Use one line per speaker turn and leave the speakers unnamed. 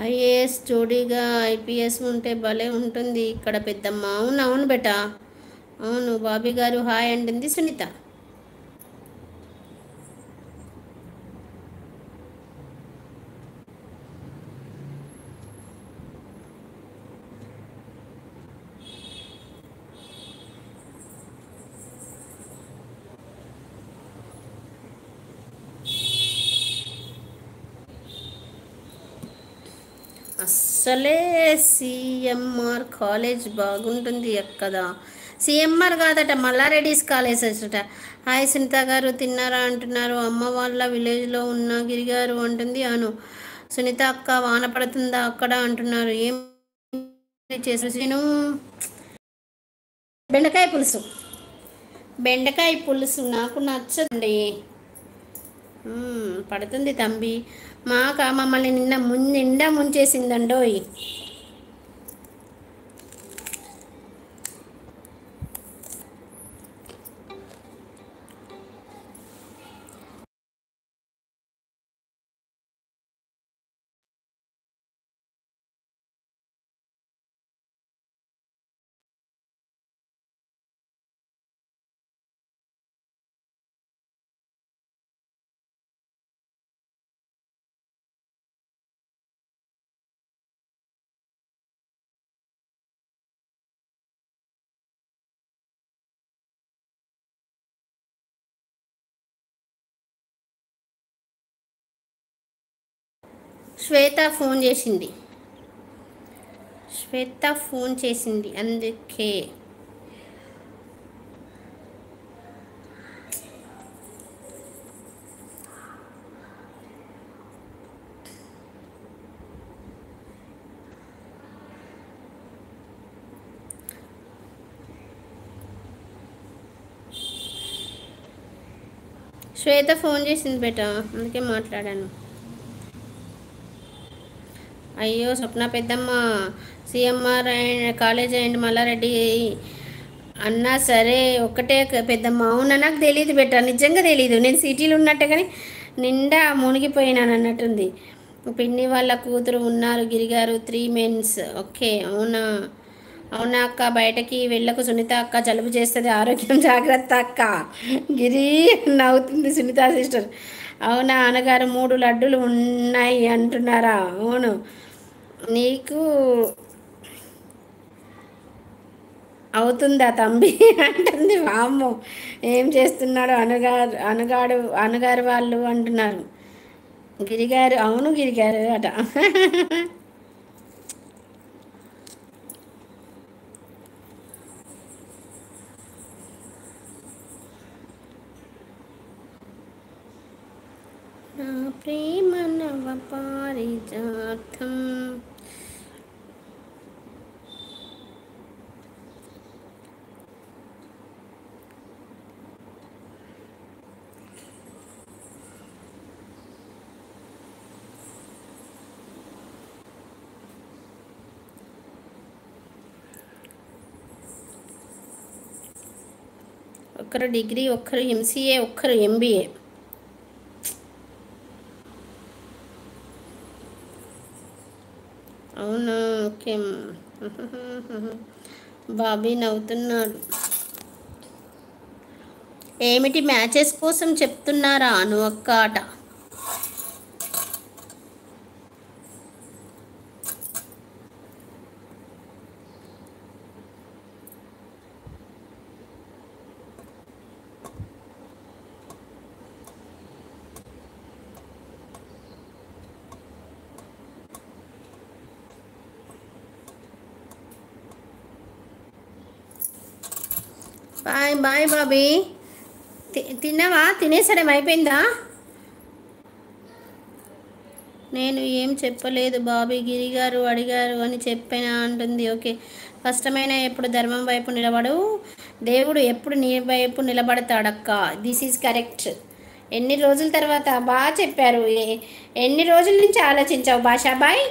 IAS జోడీగా IPS ఉంటే భలే ఉంటుంది ఇక్కడ పెద్దమ్మ. అవును అవును బేటా. అవును బాబీ గారు హాయ్ అంటుంది సునీత. అస్సలే సిఎంఆర్ కాలేజ్ బాగుంటుంది కదా. సిఎంఆర్ కాదట, మల్లారెడ్డిస్ కాలేజ్ అట. హాయ్ సునీత గారు తిన్నారా అంటున్నారు. అమ్మ వాళ్ళ విలేజ్లో ఉన్న గిరిగారు అంటుంది అను. సునీత అక్క వాన పడుతుందా అక్కడ అంటున్నారు. ఏం చేసి నేను బెండకాయ పులుసు. బెండకాయ పులుసు నాకు నచ్చదండి. పడుతుంది తంబి. మమ్మల్ని నిండా ముంచేసిందండోయ్. శ్వేత ఫోన్ చేసింది. అందుకే. శ్వేత ఫోన్ చేసింది బేటా, అందుకే మాట్లాడాను. అయ్యో స్వప్న పెద్దమ్మ CMR and college and Mallareddy అన్నా సరే ఒక్కటే పెద్దమ్మ. అవునా నాకు తెలియదు బెట్ట, నిజంగా తెలీదు. నేను సిటీలో ఉన్నట్టే కానీ నిండా మునిగిపోయినాను అన్నట్టుంది. పిన్ని వాళ్ళ కూతురు ఉన్నారు గిరిగారు 3 మెన్స్. ఓకే అవునా. అవునా అక్క బయటకి వెళ్ళకు సునీత అక్క, జలుబు చేస్తుంది, ఆరోగ్యం జాగ్రత్త అక్క. గిరి నవ్వుతుంది సునీత సిస్టర్. అవునా అన్నగారు 3 లడ్డూలు ఉన్నాయి అంటున్నారా. అవును నీకు అవుతుందా తంబి అంటుంది. వామ్మో ఏం చేస్తున్నాడు అనుగారు వాళ్ళు అంటున్నారు. గిరిగారు అవును గిరిగారు అట. నా ప్రేమ నవ పారిజాతం. ఒకరు డిగ్రీ, ఒక్కరు ఎంసీఏ, ఒక్కరు ఎంబీఏ. అవునా ఓకే. బాబీ నవ్వుతున్నాడు. ఏమిటి మ్యాచెస్ కోసం చెప్తున్నారా అను ఒక్క ఆట. Bye bye Bobby. తిన్నావా, తినేసడం అయిపోయిందా. నేను ఏం చెప్పలేదు బాబీ, గిరిగారు అడిగారు అని చెప్పానా అంటుంది. ఓకే కష్టమైన ఎప్పుడు ధర్మం వైపు నిలబడు, దేవుడు ఎప్పుడు నీ వైపు నిలబడతాడక్క. This is correct. ఎన్ని రోజుల తర్వాత బాగా చెప్పారు. ఎన్ని రోజుల నుంచి ఆలోచించావు భాషా బాయ్.